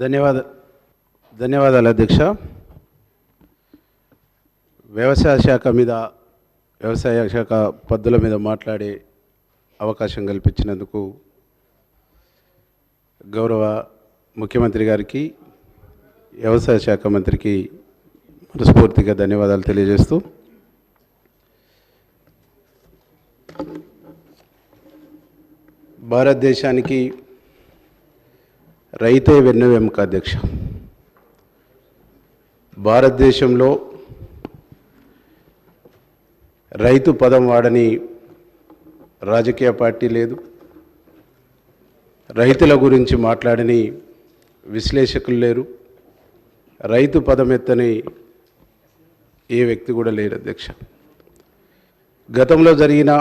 ధన్యవాదాలు అధ్యక్ష. వ్యవసాయ శాఖ పద్ధతుల మీద మాట్లాడే అవకాశం కల్పించినందుకు గౌరవ ముఖ్యమంత్రి గారికి, వ్యవసాయ శాఖ మంత్రికి మనస్ఫూర్తిగా ధన్యవాదాలు తెలియజేస్తూ, భారతదేశానికి రైతే వెన్నెముక అధ్యక్ష. భారతదేశంలో రైతు పదం వాడని రాజకీయ పార్టీ లేదు, రైతుల గురించి మాట్లాడని విశ్లేషకులు లేరు, రైతు పదం ఎత్తని ఏ వ్యక్తి కూడా లేరు అధ్యక్ష. గతంలో జరిగిన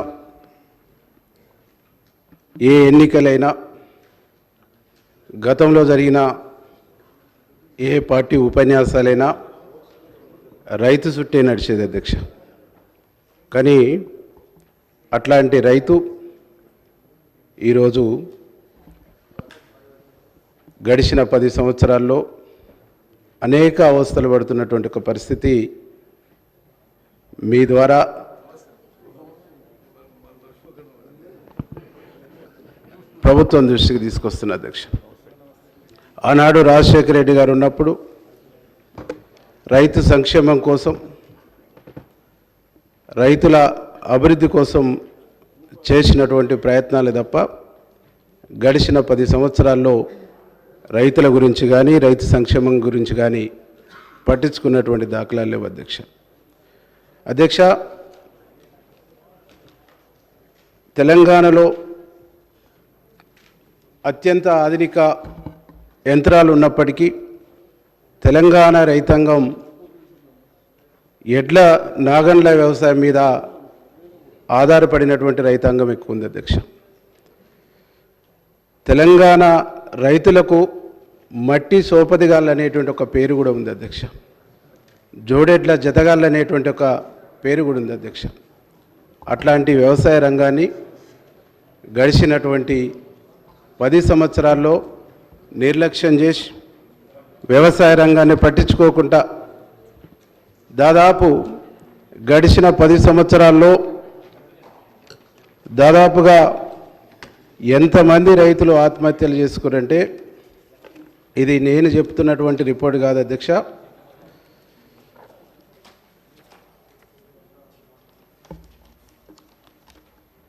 ఏ ఎన్నికలైనా, గతంలో జరిగిన ఏ పార్టీ ఉపన్యాసాలైనా రైతు చుట్టే నడిచేది అధ్యక్ష. కానీ అట్లాంటి రైతు ఈరోజు గడిచిన 10 సంవత్సరాల్లో అనేక అవస్థలు పడుతున్నటువంటి ఒక పరిస్థితి మీ ద్వారా ప్రభుత్వం దృష్టికి తీసుకొస్తున్న అధ్యక్ష. ఆనాడు రాజశేఖర రెడ్డి గారు ఉన్నప్పుడు రైతు సంక్షేమం కోసం, రైతుల అభివృద్ధి కోసం చేసినటువంటి ప్రయత్నాలే తప్ప గడిచిన 10 సంవత్సరాల్లో రైతుల గురించి కానీ, రైతు సంక్షేమం గురించి కానీ పట్టించుకున్నటువంటి దాఖలాలు లేవు అధ్యక్ష. తెలంగాణలో అత్యంత ఆధునిక యంత్రాలు ఉన్నప్పటికీ తెలంగాణ రైతాంగం ఎడ్ల నాగన్ల వ్యవసాయం మీద ఆధారపడినటువంటి రైతాంగం ఎక్కువ ఉంది అధ్యక్ష. తెలంగాణ రైతులకు మట్టి సోపదిగాళ్ళు అనేటువంటి ఒక పేరు కూడా ఉంది అధ్యక్ష. జోడెడ్ల జతగాళ్ళు అనేటువంటి ఒక పేరు కూడా ఉంది అధ్యక్ష. అట్లాంటి వ్యవసాయ రంగాన్ని గడిచినటువంటి 10 సంవత్సరాల్లో నిర్లక్ష్యం చేసి వ్యవసాయ రంగాన్ని పట్టించుకోకుండా దాదాపు గడిచిన 10 సంవత్సరాల్లో దాదాపుగా ఎంతమంది రైతులు ఆత్మహత్యలు చేసుకున్నారంటే, ఇది నేను చెప్తున్నటువంటి రిపోర్ట్ కాదు అధ్యక్ష,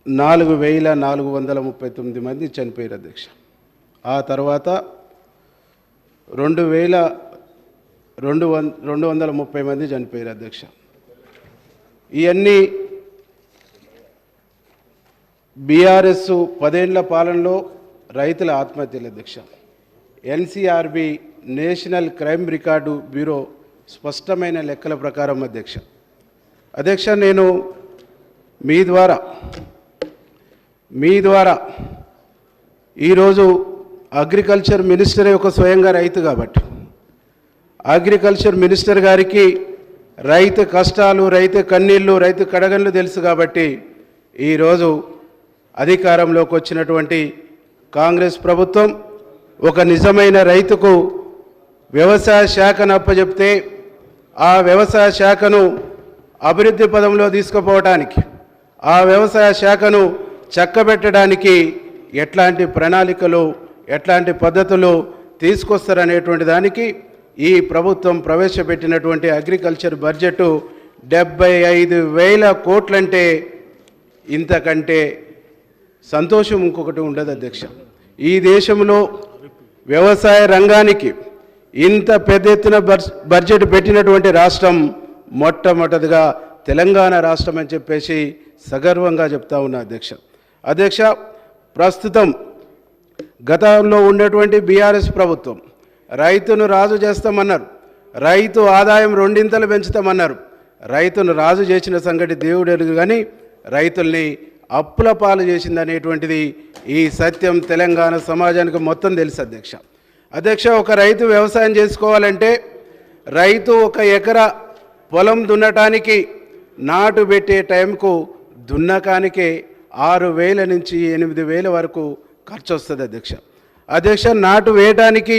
4,439 మంది చనిపోయారు అధ్యక్ష. ఆ తర్వాత 2,230 మంది చనిపోయారు అధ్యక్ష. ఇవన్నీ బీఆర్ఎస్ 10 ఏళ్ల పాలనలో రైతుల ఆత్మహత్యలు అధ్యక్ష. NCRB national crime record bureau స్పష్టమైన లెక్కల ప్రకారం అధ్యక్ష నేను మీ ద్వారా ఈరోజు అగ్రికల్చర్ మినిస్టరే ఒక స్వయంగా రైతు కాబట్టి అగ్రికల్చర్ మినిస్టర్ గారికి రైతు కష్టాలు, రైతు కన్నీళ్ళు, రైతు కడగళ్ళు తెలుసు కాబట్టి ఈరోజు అధికారంలోకి వచ్చినటువంటి కాంగ్రెస్ ప్రభుత్వం ఒక నిజమైన రైతుకు వ్యవసాయ శాఖను అప్పచెప్తే ఆ వ్యవసాయ శాఖను అభివృద్ధి పదంలో తీసుకుపోవడానికి, ఆ వ్యవసాయ శాఖను చక్కబెట్టడానికి ఎట్లాంటి ప్రణాళికలు, ఎట్లాంటి పద్ధతులు తీసుకొస్తారనేటువంటి దానికి ఈ ప్రభుత్వం ప్రవేశపెట్టినటువంటి అగ్రికల్చర్ బడ్జెట్ 75,000 కోట్లంటే ఇంతకంటే సంతోషం ఇంకొకటి ఉండదు అధ్యక్ష. ఈ దేశంలో వ్యవసాయ రంగానికి ఇంత పెద్ద ఎత్తున బడ్జెట్ పెట్టినటువంటి రాష్ట్రం మొట్టమొదటిగా తెలంగాణ రాష్ట్రం అని చెప్పేసి సగర్వంగా చెప్తా ఉన్నా అధ్యక్ష. ప్రస్తుతం గతంలో ఉన్నటువంటి బీఆర్ఎస్ ప్రభుత్వం రైతును రాజు చేస్తామన్నారు, రైతు ఆదాయం 2 పెంచుతామన్నారు. రైతును రాజు చేసిన సంగతి దేవుడు ఎరుగు, కానీ రైతుల్ని అప్పుల పాలు చేసిందనేటువంటిది ఈ సత్యం తెలంగాణ సమాజానికి మొత్తం తెలుసు అధ్యక్ష. ఒక రైతు వ్యవసాయం చేసుకోవాలంటే రైతు 1 ఎకరా పొలం దున్నటానికి నాటు పెట్టే టైంకు దున్నకానికే 6,000 నుంచి 8,000 వరకు ఖర్చు వస్తుంది అధ్యక్ష. నాటు వేయడానికి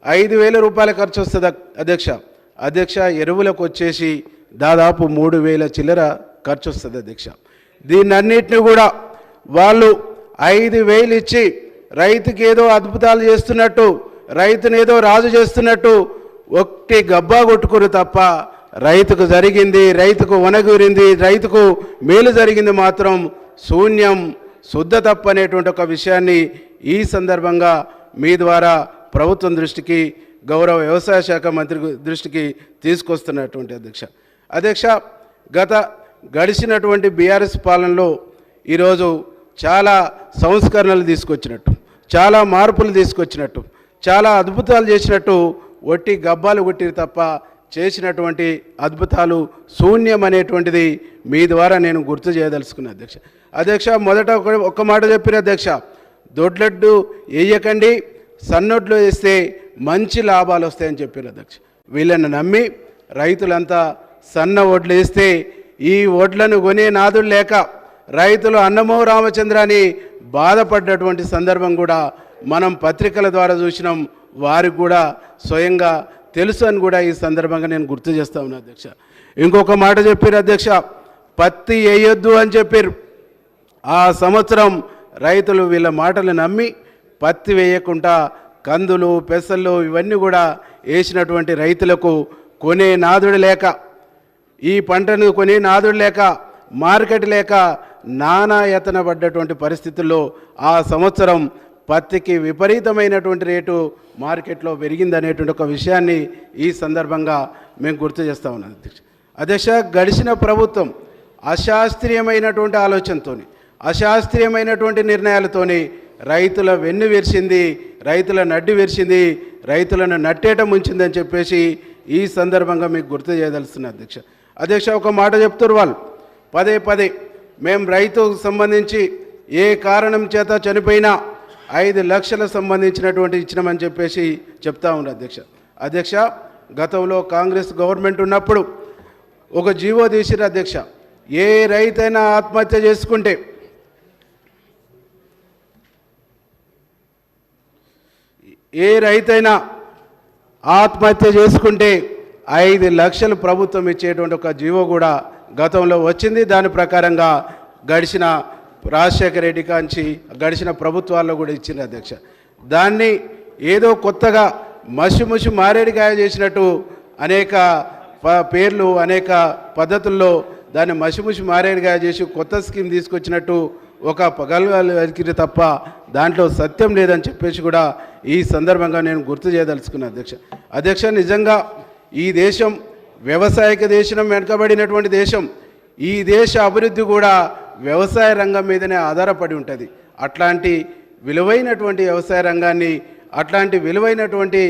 5,000 రూపాయల ఖర్చు వస్తుంది అధ్యక్ష. ఎరువులకు వచ్చేసి దాదాపు 3,000 చిల్లర ఖర్చు వస్తుంది అధ్యక్ష. దీన్నన్నిటిని కూడా వాళ్ళు 5,000 ఇచ్చి రైతుకి ఏదో అద్భుతాలు చేస్తున్నట్టు, రైతుని ఏదో రాజు చేస్తున్నట్టు ఒకటి గబ్బా కొట్టుకురు తప్ప రైతుకు జరిగింది, రైతుకు వనగూరింది, రైతుకు మేలు జరిగింది మాత్రం శూన్యం, శుద్ధ తప్పు అనేటువంటి ఒక విషయాన్ని ఈ సందర్భంగా మీ ద్వారా ప్రభుత్వం దృష్టికి, గౌరవ వ్యవసాయ శాఖ మంత్రి దృష్టికి తీసుకొస్తున్నటువంటి అధ్యక్ష. గడిచినటువంటి బీఆర్ఎస్ పాలనలో ఈరోజు చాలా సంస్కరణలు తీసుకొచ్చినట్టు, చాలా మార్పులు తీసుకొచ్చినట్టు, చాలా అద్భుతాలు చేసినట్టు ఒట్టి గబ్బాలు కొట్టిరు తప్ప చేసినటువంటి అద్భుతాలు శూన్యం అనేటువంటిది మీ ద్వారా నేను గుర్తు చేయదలుచుకున్నా అధ్యక్ష. మొదట ఒక్క మాట చెప్పిన అధ్యక్ష, దొడ్లడ్డు వేయకండి, సన్నొడ్లు వేస్తే మంచి లాభాలు వస్తాయని చెప్పారు అధ్యక్ష. వీళ్ళని నమ్మి రైతులంతా సన్న ఒడ్లు వేస్తే ఈ ఒడ్లను కొనే నాదులు లేక రైతులు అన్నమో రామచంద్రాన్ని బాధపడ్డటువంటి సందర్భం కూడా మనం పత్రికల ద్వారా చూసినాం. వారికి కూడా స్వయంగా తెలుసు అని కూడా ఈ సందర్భంగా నేను గుర్తు చేస్తా ఉన్నా అధ్యక్ష. ఇంకొక మాట చెప్పారు అధ్యక్ష, పత్తి వేయొద్దు అని చెప్పారు. ఆ సంవత్సరం రైతులు వీళ్ళ మాటలు నమ్మి పత్తి వేయకుండా కందులు, పెసళ్ళు ఇవన్నీ కూడా వేసినటువంటి రైతులకు కొనే నాదుడు లేక, ఈ పంటను కొనే నాదుడు లేక, మార్కెట్ లేక నానాయతన పడ్డటువంటి పరిస్థితుల్లో ఆ సంవత్సరం పత్తికి విపరీతమైనటువంటి రేటు మార్కెట్లో పెరిగిందనేటువంటి ఒక విషయాన్ని ఈ సందర్భంగా మేము గుర్తు చేస్తూ ఉన్నాం అధ్యక్ష. గడిచిన ప్రభుత్వం అశాస్త్రీయమైనటువంటి ఆలోచనతోని, అశాస్త్రీయమైనటువంటి నిర్ణయాలతోని రైతుల వెన్ను విరిచింది, రైతుల నడ్డి విరిచింది, రైతులను నట్టేట ముంచిందని చెప్పేసి ఈ సందర్భంగా మీకు గుర్తు చేయదలుస్తున్నా అధ్యక్ష. ఒక మాట చెప్తారు వాళ్ళు పదే మేము రైతుకు సంబంధించి ఏ కారణం చేత చనిపోయినా 5 లక్షల సంబంధించినటువంటి ఇచ్చినామని చెప్పేసి చెప్తా ఉన్నారు అధ్యక్ష. గతంలో కాంగ్రెస్ గవర్నమెంట్ ఉన్నప్పుడు ఒక జీవో తీసిరు అధ్యక్ష, ఏ రైతైనా ఆత్మహత్య చేసుకుంటే ఆత్మహత్య చేసుకుంటే 5 లక్షలు ప్రభుత్వం ఇచ్చేటువంటి ఒక జీవో కూడా గతంలో వచ్చింది. దాని ప్రకారంగా గడిచిన రాజశేఖర రెడ్డి కాంచి గడిచిన ప్రభుత్వాల్లో కూడా ఇచ్చింది అధ్యక్ష. దాన్ని ఏదో కొత్తగా మసి మారేడికాయ చేసినట్టు అనేక పేర్లు, అనేక పద్ధతుల్లో దాన్ని మసి మారేడికాయ చేసి కొత్త స్కీమ్ తీసుకొచ్చినట్టు ఒక పగలగాలు వెతికిరి తప్ప దాంట్లో సత్యం లేదని చెప్పేసి కూడా ఈ సందర్భంగా నేను గుర్తు చేయదలుచుకున్నా అధ్యక్ష. నిజంగా ఈ దేశం వ్యవసాయక దేశం, వెనుకబడినటువంటి దేశం. ఈ దేశ అభివృద్ధి కూడా వ్యవసాయ రంగం మీదనే ఆధారపడి ఉంటుంది. అట్లాంటి విలువైనటువంటి వ్యవసాయ రంగాన్ని, అట్లాంటి విలువైనటువంటి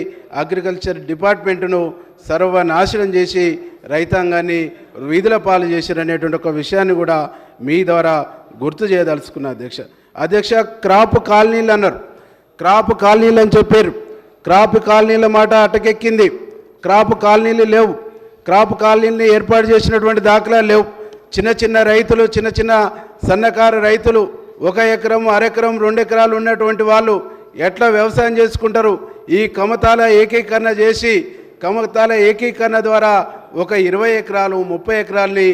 అగ్రికల్చర్ డిపార్ట్మెంటును సర్వనాశనం చేసి రైతాంగాన్ని వీధుల పాలు చేశారనేటువంటి ఒక విషయాన్ని కూడా మీ ద్వారా గుర్తు చేయదలుచుకున్నా అధ్యక్ష. క్రాప్ కాలనీలు అన్నారు, క్రాప్ కాలనీలు అని చెప్పారు. క్రాప్ కాలనీల మాట అటకెక్కింది. క్రాప్ కాలనీలు లేవు. క్రాప్ కాలనీని ఏర్పాటు చేసినటువంటి దాఖలాలు లేవు. చిన్న రైతులు, చిన్న సన్నకారు రైతులు 1 ఎకరం, అరెకరం, 2 ఎకరాలు ఉన్నటువంటి వాళ్ళు ఎట్లా వ్యవసాయం చేసుకుంటారు? ఈ కమతాల ఏకీకరణ చేసి, కమతాల ఏకీకరణ ద్వారా ఒక 20 ఎకరాలు, 30 ఎకరాలని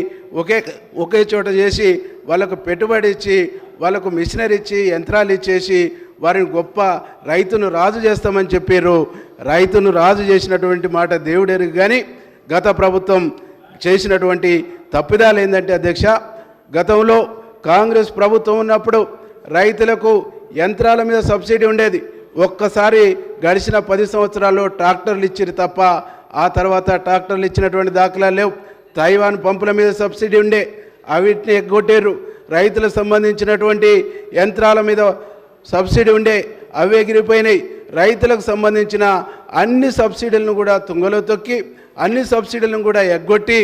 ఒకే చోట చేసి వాళ్ళకు పెట్టుబడి ఇచ్చి, వాళ్ళకు మిషనరీ ఇచ్చి, యంత్రాలు ఇచ్చేసి వారిని గొప్ప రైతును రాజు చేస్తామని చెప్పారు. రైతును రాజు చేసినటువంటి మాట దేవుడెరుగు. కానీ గత ప్రభుత్వం చేసినటువంటి తప్పిదాలు ఏంటంటే అధ్యక్ష, గతంలో కాంగ్రెస్ ప్రభుత్వం ఉన్నప్పుడు రైతులకు యంత్రాల మీద సబ్సిడీ ఉండేది. ఒక్కసారి గడిచిన 10 సంవత్సరాల్లో ట్రాక్టర్లు ఇచ్చిరు తప్ప ఆ తర్వాత ట్రాక్టర్లు ఇచ్చినటువంటి దాఖలాలు లేవు. తైవాన్ పంపుల మీద సబ్సిడీ ఉండే, అవిటిని ఎగ్గొట్టారు. రైతులకు సంబంధించినటువంటి యంత్రాల మీద సబ్సిడీ ఉండే, అవి ఎగిరిపోయినాయి. రైతులకు సంబంధించిన అన్ని సబ్సిడీలను కూడా తుంగలో తొక్కి, అన్ని సబ్సిడీలను కూడా ఎగ్గొట్టి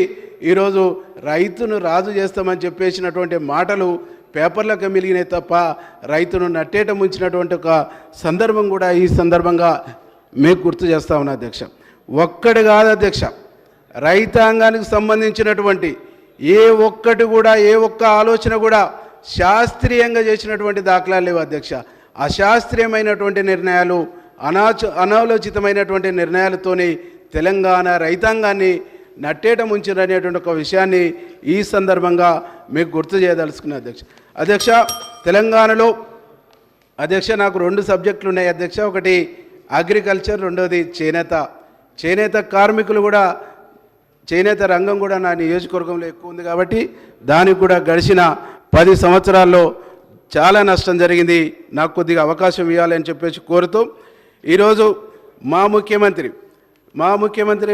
ఈరోజు రైతును రాజు చేస్తామని చెప్పేసినటువంటి మాటలు పేపర్లకు మిలిగినాయి తప్ప రైతును నట్టేట ముంచినటువంటి ఒక సందర్భం కూడా ఈ సందర్భంగా మీకు గుర్తు చేస్తా ఉన్నా అధ్యక్ష. ఒక్కటి కాదు అధ్యక్ష, రైతాంగానికి సంబంధించినటువంటి ఏ ఒక్క ఆలోచన కూడా శాస్త్రీయంగా చేసినటువంటి దాఖలాలు లేవు అధ్యక్ష. అశాస్త్రీయమైనటువంటి నిర్ణయాలు అనాలోచితమైనటువంటి నిర్ణయాలతోని తెలంగాణ రైతాంగాన్ని నట్టేట ముంచారనేటువంటి ఒక విషయాన్ని ఈ సందర్భంగా మీకు గుర్తు చేయదలుచుకున్న అధ్యక్ష తెలంగాణలో నాకు 2 సబ్జెక్టులు ఉన్నాయి అధ్యక్ష. ఒకటి అగ్రికల్చర్, రెండోది చేనేత కార్మికులు కూడా చేనేత రంగం కూడా నా నియోజకవర్గంలో ఎక్కువ ఉంది కాబట్టి దానికి కూడా గడిచిన 10 సంవత్సరాల్లో చాలా నష్టం జరిగింది. నాకు కొద్దిగా అవకాశం ఇవ్వాలని చెప్పేసి కోరుతూ ఈరోజు మా ముఖ్యమంత్రి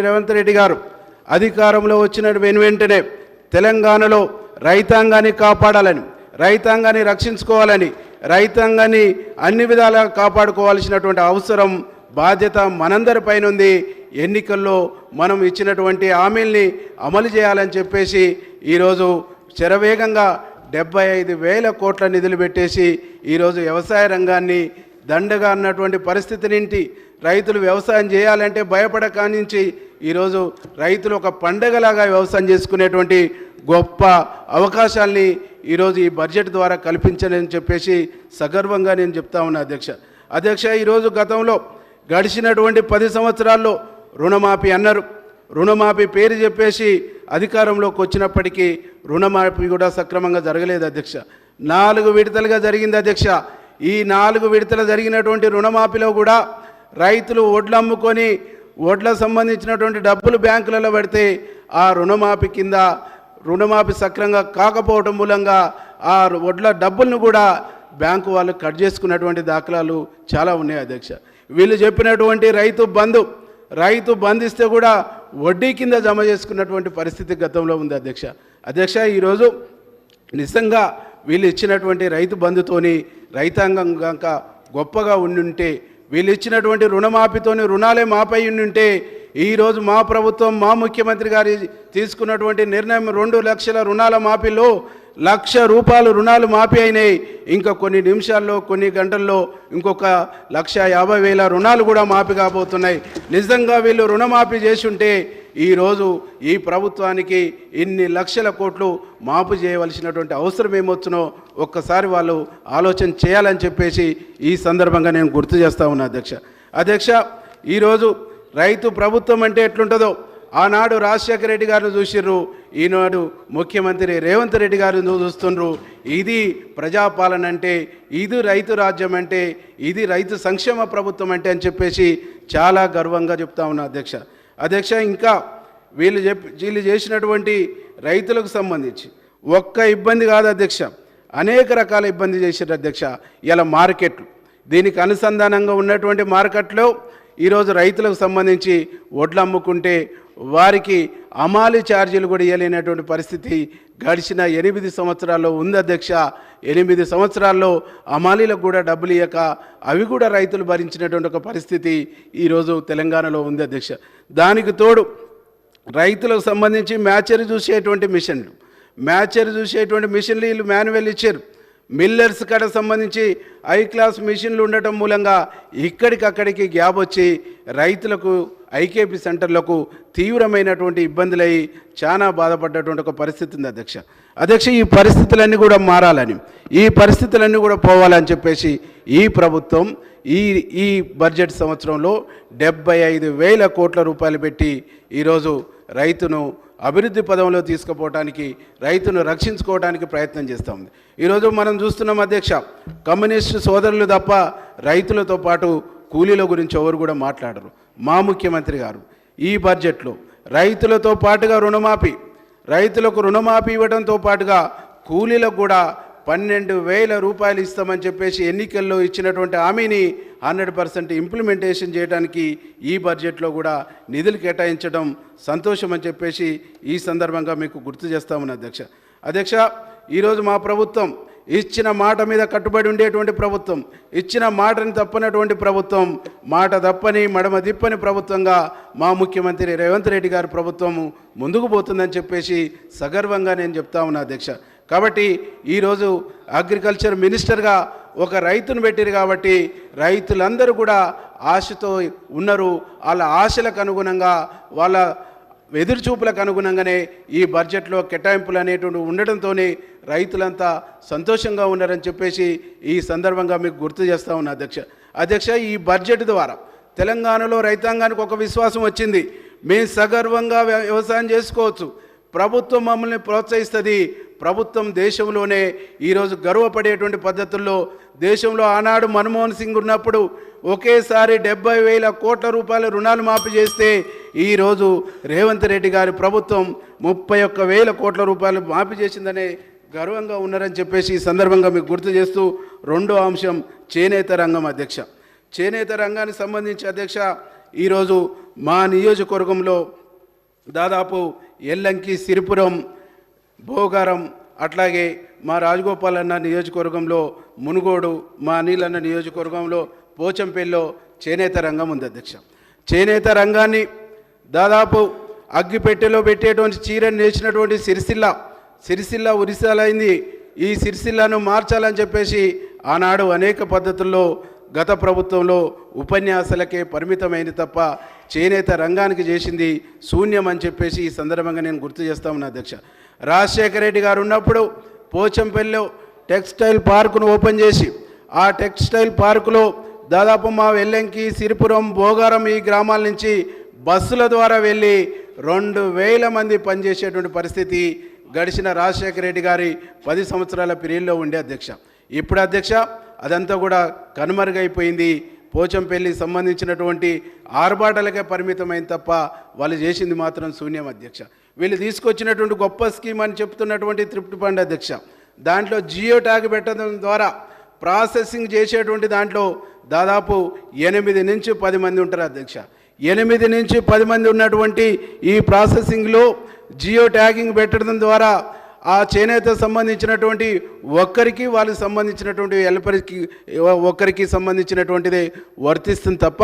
రేవంత్ రెడ్డి గారు అధికారంలో వచ్చిన వెంటనే తెలంగాణలో రైతాంగాన్ని కాపాడాలని, రైతాంగాన్ని రక్షించుకోవాలని, రైతాంగాన్ని అన్ని విధాలా కాపాడుకోవాల్సినటువంటి అవసరం బాధ్యత మనందరిపైన ఉంది. ఎన్నికల్లో మనం ఇచ్చినటువంటి హామీల్ని అమలు చేయాలని చెప్పేసి ఈరోజు శరవేగంగా 75,000 కోట్ల నిధులు పెట్టేసి ఈరోజు వ్యవసాయ రంగాన్ని దండగా అన్నటువంటి పరిస్థితి నుండి రైతులు వ్యవసాయం చేయాలంటే భయపడకానించి ఈరోజు రైతులు ఒక పండగలాగా వ్యవసాయం చేసుకునేటువంటి గొప్ప అవకాశాల్ని ఈరోజు ఈ బడ్జెట్ ద్వారా కల్పించాలని చెప్పేసి సగర్వంగా నేను చెప్తా ఉన్నా అధ్యక్ష. ఈరోజు గతంలో గడిచినటువంటి 10 సంవత్సరాల్లో రుణమాఫీ అన్నారు. రుణమాఫీ పేరు చెప్పేసి అధికారంలోకి వచ్చినప్పటికీ రుణమాఫీ కూడా సక్రమంగా జరగలేదు అధ్యక్ష. 4 విడతలుగా జరిగింది అధ్యక్ష. ఈ 4 విడతలు జరిగినటువంటి రుణమాఫీలో కూడా రైతులు వడ్లు అమ్ముకొని వడ్లకు సంబంధించినటువంటి డబ్బులు బ్యాంకులలో పెడితే ఆ రుణమాఫీ సక్రమంగా కాకపోవడం మూలంగా ఆ వడ్ల డబ్బులను కూడా బ్యాంకు వాళ్ళు కట్ చేసుకున్నటువంటి దాఖలాలు చాలా ఉన్నాయి అధ్యక్ష. వీళ్ళు చెప్పినటువంటి రైతు బంధిస్తే కూడా వడ్డీ కింద జమ చేసుకున్నటువంటి పరిస్థితి గతంలో ఉంది అధ్యక్ష. ఈరోజు నిజంగా వీళ్ళు ఇచ్చినటువంటి రైతు బంధుతోని రైతాంగం కనుక గొప్పగా ఉండుంటే, వీళ్ళు ఇచ్చినటువంటి రుణమాఫీతోని రుణాలే మాపై ఉండుంటే ఈరోజు మా ప్రభుత్వం, మా ముఖ్యమంత్రి గారు తీసుకున్నటువంటి నిర్ణయం 2 లక్షల రుణాల మాఫీలో 1,00,000 రూపాయలు రుణాలు మాఫీ అయినాయి. ఇంకా కొన్ని నిమిషాల్లో, కొన్ని గంటల్లో ఇంకొక 1,50,000 రుణాలు కూడా మాఫీ కాబోతున్నాయి. నిజంగా వీళ్ళు రుణమాఫీ చేసి ఉంటే ఈరోజు ఈ ప్రభుత్వానికి ఇన్ని లక్షల కోట్లు మాఫీ చేయవలసినటువంటి అవసరం ఏమొచ్చునో ఒక్కసారి వాళ్ళు ఆలోచన చేయాలని చెప్పేసి ఈ సందర్భంగా నేను గుర్తు చేస్తా ఉన్నా అధ్యక్ష. ఈరోజు రైతు ప్రభుత్వం అంటే ఎట్లుంటుందో ఆనాడు రాజశేఖర రెడ్డి గారిని చూసిర్రు, ఈనాడు ముఖ్యమంత్రి రేవంత్ రెడ్డి గారిని చూస్తుండ్రు. ఇది ప్రజాపాలన అంటే, ఇది రైతు రాజ్యం అంటే, ఇది రైతు సంక్షేమ ప్రభుత్వం అంటే అని చెప్పేసి చాలా గర్వంగా చెప్తా ఉన్నా అధ్యక్ష. ఇంకా వీళ్ళు చేసినటువంటి రైతులకు సంబంధించి ఒక్క ఇబ్బంది కాదు అధ్యక్ష, అనేక రకాల ఇబ్బంది చేశారు అధ్యక్ష. ఇలా మార్కెట్లు, దీనికి అనుసంధానంగా ఉన్నటువంటి మార్కెట్లో ఈరోజు రైతులకు సంబంధించి వడ్లు అమ్ముకుంటే వారికి అమాలి ఛార్జీలు కూడా ఇవ్వలేనటువంటి పరిస్థితి గడిచిన 8 సంవత్సరాల్లో ఉంది అధ్యక్ష. 8 సంవత్సరాల్లో అమాలీలకు కూడా డబ్బులు ఇవ్వక అవి కూడా రైతులు భరించినటువంటి ఒక పరిస్థితి ఈరోజు తెలంగాణలో ఉంది అధ్యక్ష. దానికి తోడు రైతులకు సంబంధించి మ్యాచరీ చూసేటువంటి మిషన్లు వీళ్ళు మాన్యువల్ ఇచ్చారు. మిల్లర్స్ కాడ సంబంధించి హై క్లాస్ మిషన్లు ఉండటం మూలంగా ఇక్కడికక్కడికి గ్యాప్ వచ్చి రైతులకు ఐకేపీ సెంటర్లకు తీవ్రమైనటువంటి ఇబ్బందులై చాలా బాధపడ్డటువంటి ఒక పరిస్థితి ఉంది అధ్యక్ష. ఈ పరిస్థితులన్నీ కూడా మారాలని, ఈ పరిస్థితులన్నీ కూడా పోవాలని చెప్పేసి ఈ ప్రభుత్వం ఈ బడ్జెట్ సంవత్సరంలో 75,000 కోట్ల రూపాయలు పెట్టి ఈరోజు రైతును అభివృద్ధి పదంలో తీసుకుపోవడానికి, రైతును రక్షించుకోవడానికి ప్రయత్నం చేస్తూ ఉంది. ఈరోజు మనం చూస్తున్నాం అధ్యక్ష, కమ్యూనిస్టు సోదరులు తప్ప రైతులతో పాటు కూలీల గురించి ఎవరు కూడా మాట్లాడరు. మా ముఖ్యమంత్రి గారు ఈ బడ్జెట్లో రైతులతో పాటుగా రైతులకు రుణమాఫీ ఇవ్వడంతో పాటుగా కూలీలకు కూడా 12,000 రూపాయలు ఇస్తామని చెప్పేసి ఎన్నికల్లో ఇచ్చినటువంటి హామీని 100% ఇంప్లిమెంటేషన్ చేయడానికి ఈ బడ్జెట్లో కూడా నిధులు కేటాయించడం సంతోషం అని చెప్పేసి ఈ సందర్భంగా మీకు గుర్తు చేస్తామని అధ్యక్ష. ఈరోజు మా ప్రభుత్వం ఇచ్చిన మాట మీద కట్టుబడి ఉండేటువంటి ప్రభుత్వం, ఇచ్చిన మాటని తప్పనటువంటి ప్రభుత్వం, మాట తప్పని మడమ తిప్పని ప్రభుత్వంగా మా ముఖ్యమంత్రి రేవంత్ రెడ్డి గారి ప్రభుత్వం ముందుకు పోతుందని చెప్పేసి సగర్వంగా నేను చెప్తా ఉన్నా అధ్యక్ష. కాబట్టి ఈరోజు అగ్రికల్చర్ మినిస్టర్గా ఒక రైతును పెట్టారు కాబట్టి రైతులందరూ కూడా ఆశతో ఉన్నారు. వాళ్ళ ఆశలకు అనుగుణంగా వాళ్ళ ఎదురుచూపులకు అనుగుణంగానే ఈ బడ్జెట్లో కేటాయింపులు అనేటువంటి ఉండడంతో రైతులంతా సంతోషంగా ఉన్నారని చెప్పేసి ఈ సందర్భంగా మీకు గుర్తు చేస్తా ఉన్నా అధ్యక్ష ఈ బడ్జెట్ ద్వారా తెలంగాణలో రైతాంగానికి ఒక విశ్వాసం వచ్చింది. మేము సగర్వంగా వ్యవసాయం చేసుకోవచ్చు, ప్రభుత్వం మమ్మల్ని ప్రోత్సహిస్తుంది. ప్రభుత్వం దేశంలోనే ఈరోజు గర్వపడేటువంటి పద్ధతుల్లో దేశంలో ఆనాడు మన్మోహన్ సింగ్ ఉన్నప్పుడు ఒకేసారి 70,000 కోట్ల రూపాయల రుణాలు మాఫీ చేస్తే ఈరోజు రేవంత్ రెడ్డి గారి ప్రభుత్వం 31,000 కోట్ల రూపాయలు మాఫీ చేసిందనే గర్వంగా ఉన్నారని చెప్పేసి ఈ సందర్భంగా మీకు గుర్తు చేస్తూ రెండో అంశం చేనేత రంగం అధ్యక్ష. చేనేత రంగానికి సంబంధించి అధ్యక్ష ఈరోజు మా నియోజకవర్గంలో దాదాపు ఎల్లంకి, సిరిపురం, భోగారం, అట్లాగే మా రాజగోపాల్ అన్న నియోజకవర్గంలో మునుగోడు, మా అనిల్ అన్న నియోజకవర్గంలో పోచంపల్లిలో చేనేత రంగం ఉంది అధ్యక్ష. చేనేత రంగాన్ని దాదాపు అగ్గిపెట్టెలో పెట్టేటువంటి చీరను నేర్చినటువంటి సిరిసిల్ల ఉరిసాలైంది. ఈ సిరిసిల్లను మార్చాలని చెప్పేసి ఆనాడు అనేక పద్ధతుల్లో గత ప్రభుత్వంలో ఉపన్యాసాలకే పరిమితమైంది తప్ప చేనేత రంగానికి చేసింది శూన్యం అని చెప్పేసి ఈ సందర్భంగా నేను గుర్తు చేస్తా ఉన్నా అధ్యక్ష. రాజశేఖర రెడ్డి గారు ఉన్నప్పుడు పోచంపల్లిలో టెక్స్టైల్ పార్కును ఓపెన్ చేసి ఆ టెక్స్టైల్ పార్కులో దాదాపు మా వెల్లంకి, సిరిపురం, భోగారం ఈ గ్రామాల నుంచి బస్సుల ద్వారా వెళ్ళి 2,000 మంది పనిచేసేటువంటి పరిస్థితి గడిచిన రాజశేఖర రెడ్డి గారి 10 సంవత్సరాల పీరియడ్లో ఉండే అధ్యక్ష. ఇప్పుడు అధ్యక్ష అదంతా కూడా కనుమరుగైపోయింది. పోచంపల్లికి సంబంధించినటువంటి ఆర్భాటాలకే పరిమితమైంది తప్ప వాళ్ళు చేసింది మాత్రం శూన్యం అధ్యక్ష. వీళ్ళు తీసుకొచ్చినటువంటి గొప్ప స్కీమ్ అని చెప్తున్నటువంటి థ్రిఫ్ట్ ఫండ్ అధ్యక్ష, దాంట్లో జియో ట్యాగ్ పెట్టడం ద్వారా ప్రాసెసింగ్ చేసేటువంటి దాంట్లో దాదాపు 8 నుంచి 10 మంది ఉంటారు అధ్యక్ష. 8 నుంచి 10 మంది ఉన్నటువంటి ఈ ప్రాసెసింగ్లో జియో ట్యాగింగ్ పెట్టడం ద్వారా ఆ చేనేత సంబంధించినటువంటి ఒక్కరికి వాళ్ళకి సంబంధించినటువంటి ఒక్కరికి సంబంధించినటువంటిది వర్తిస్తుంది తప్ప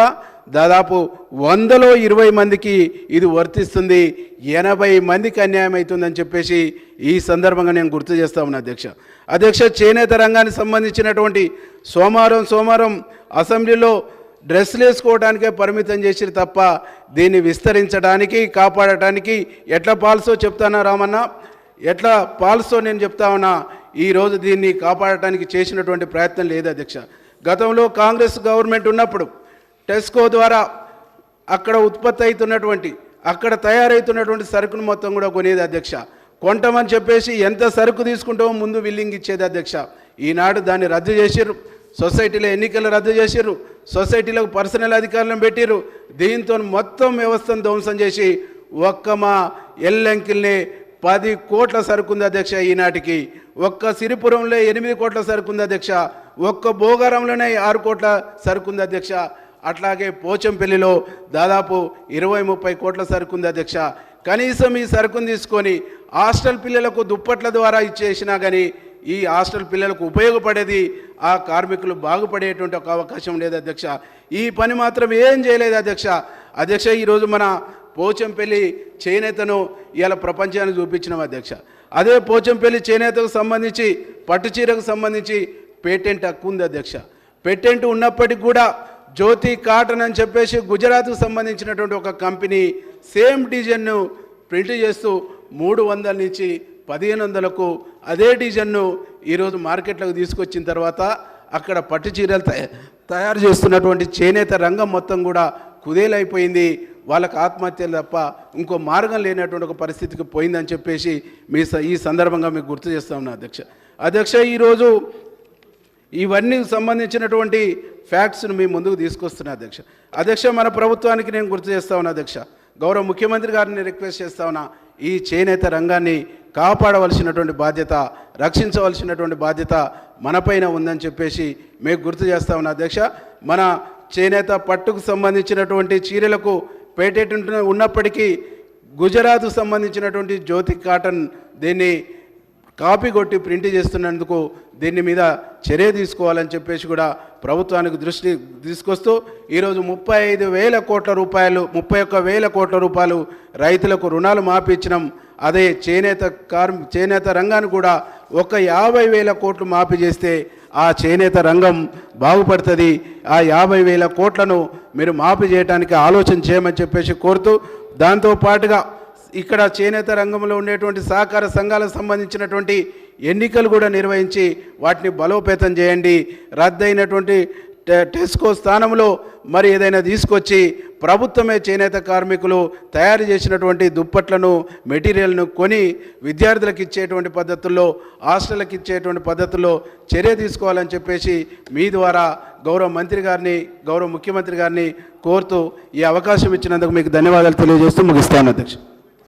దాదాపు 100లో 20 మందికి ఇది వర్తిస్తుంది, 80 మందికి అన్యాయం అవుతుందని చెప్పేసి ఈ సందర్భంగా నేను గుర్తు చేస్తా ఉన్నా అధ్యక్ష. చేనేత రంగానికి సంబంధించినటువంటి సోమవారం అసెంబ్లీలో డ్రెస్సులు వేసుకోవడానికే పరిమితం చేసిరు తప్ప దీన్ని విస్తరించడానికి, కాపాడటానికి ఎట్లా పాల్సో చెప్తానా రామన్న, ఎట్లా పాల్సో నేను చెప్తా ఉన్నా, ఈరోజు దీన్ని కాపాడటానికి చేసినటువంటి ప్రయత్నం లేదు అధ్యక్ష. గతంలో కాంగ్రెస్ గవర్నమెంట్ ఉన్నప్పుడు టెస్కో ద్వారా అక్కడ ఉత్పత్తి అవుతున్నటువంటి, అక్కడ తయారవుతున్నటువంటి సరుకును మొత్తం కూడా కొనేది అధ్యక్ష. కొంటామని చెప్పేసి ఎంత సరుకు తీసుకుంటామో ముందు బిల్లింగ్ ఇచ్చేది అధ్యక్ష. ఈనాడు దాన్ని రద్దు చేసిర్రు, సొసైటీలో ఎన్నికలు రద్దు చేసిర్రు, సొసైటీలకు పర్సనల్ అధికారులను పెట్టిర్రు. దీంతో మొత్తం వ్యవస్థను ధ్వంసం చేసి ఒక్క మా ఎల్లంకిల్ని 10 కోట్ల సరుకుంది అధ్యక్ష. ఈనాటికి ఒక్క సిరిపురంలో 8 కోట్ల సరుకుంది అధ్యక్ష, ఒక్క భోగారంలోనే 6 కోట్ల సరుకుంది అధ్యక్ష. అట్లాగే పోచంపల్లిలో దాదాపు 20-30 కోట్ల సరుకుంది అధ్యక్ష. కనీసం ఈ సరుకును తీసుకొని హాస్టల్ పిల్లలకు దుప్పట్ల ద్వారా ఇచ్చేసినా కానీ ఈ హాస్టల్ పిల్లలకు ఉపయోగపడేది, ఆ కార్మికులు బాగుపడేటువంటి ఒక అవకాశం లేదు అధ్యక్ష. ఈ పని మాత్రం ఏం చేయలేదు అధ్యక్ష. ఈరోజు మన పోచంపల్లి చేనేతను ఇలా ప్రపంచానికి చూపించినాం అధ్యక్ష. అదే పోచంపల్లి చేనేతకు సంబంధించి పట్టుచీరకు సంబంధించి పేటెంట్ హక్కు ఉంది అధ్యక్ష. పేటెంట్ ఉన్నప్పటికీ కూడా జ్యోతి కాటన్ అని చెప్పేసి గుజరాత్కు సంబంధించినటువంటి ఒక కంపెనీ సేమ్ డిజైన్ను ప్రింట్ చేస్తూ 300 నుంచి 1,500కు అదే డిజైన్ను ఈరోజు మార్కెట్లోకి తీసుకొచ్చిన తర్వాత అక్కడ పట్టు చీరలు తయారు చేస్తున్నటువంటి చేనేత రంగం మొత్తం కూడా కుదేలైపోయింది. వాళ్ళకు ఆత్మహత్యలు తప్ప ఇంకో మార్గం లేనటువంటి ఒక పరిస్థితికి పోయిందని చెప్పేసి ఈ సందర్భంగా మీకు గుర్తు చేస్తా ఉన్నా అధ్యక్ష. ఈరోజు ఇవన్నీ సంబంధించినటువంటి ఫ్యాక్ట్స్ను మీ ముందుకు తీసుకొస్తున్నా అధ్యక్ష. మన ప్రభుత్వానికి నేను గుర్తు చేస్తా ఉన్నా అధ్యక్ష, గౌరవ ముఖ్యమంత్రి గారిని రిక్వెస్ట్ చేస్తా ఉన్నా, ఈ చేనేత రంగాన్ని కాపాడవలసినటువంటి బాధ్యత, రక్షించవలసినటువంటి బాధ్యత మనపైన ఉందని చెప్పేసి మీకు గుర్తు చేస్తా ఉన్నా అధ్యక్ష. మన చేనేత పట్టుకు సంబంధించినటువంటి చీరలకు పేటెంట్ ఉన్నప్పటికీ గుజరాత్కు సంబంధించినటువంటి జ్యోతి కాటన్ దీన్ని కాపీ కొట్టి ప్రింట్ చేస్తున్నందుకు దీని మీద చర్య తీసుకోవాలని చెప్పేసి కూడా ప్రభుత్వానికి దృష్టి తీసుకొస్తూ ఈరోజు 31,000 కోట్ల రూపాయలు రైతులకు రుణాలు మాఫీ ఇచ్చినాం. అదే చేనేత రంగాన్ని కూడా ఒక 50,000 కోట్లు మాఫీ చేస్తే ఆ చేనేత రంగం బాగుపడుతుంది. ఆ 50,000 కోట్లను మీరు మాఫీ చేయడానికి ఆలోచన చేయమని చెప్పేసి కోరుతూ, దాంతోపాటుగా ఇక్కడ చేనేత రంగంలో ఉండేటువంటి సహకార సంఘాలకు సంబంధించినటువంటి ఎన్నికలు కూడా నిర్వహించి వాటిని బలోపేతం చేయండి. రద్దయినటువంటి టెస్కో స్థానంలో మరి ఏదైనా తీసుకొచ్చి ప్రభుత్వమే చేనేత కార్మికులు తయారు చేసినటువంటి దుప్పట్లను మెటీరియల్ను కొని విద్యార్థులకు ఇచ్చేటువంటి పద్ధతుల్లో, హాస్టళ్ళకి ఇచ్చేటువంటి పద్ధతుల్లో చర్య తీసుకోవాలని చెప్పేసి మీ ద్వారా గౌరవ మంత్రి గారిని, గౌరవ ముఖ్యమంత్రి గారిని కోరుతూ ఈ అవకాశం ఇచ్చినందుకు మీకు ధన్యవాదాలు తెలియజేస్తూ ముగిస్తాను అధ్యక్ష.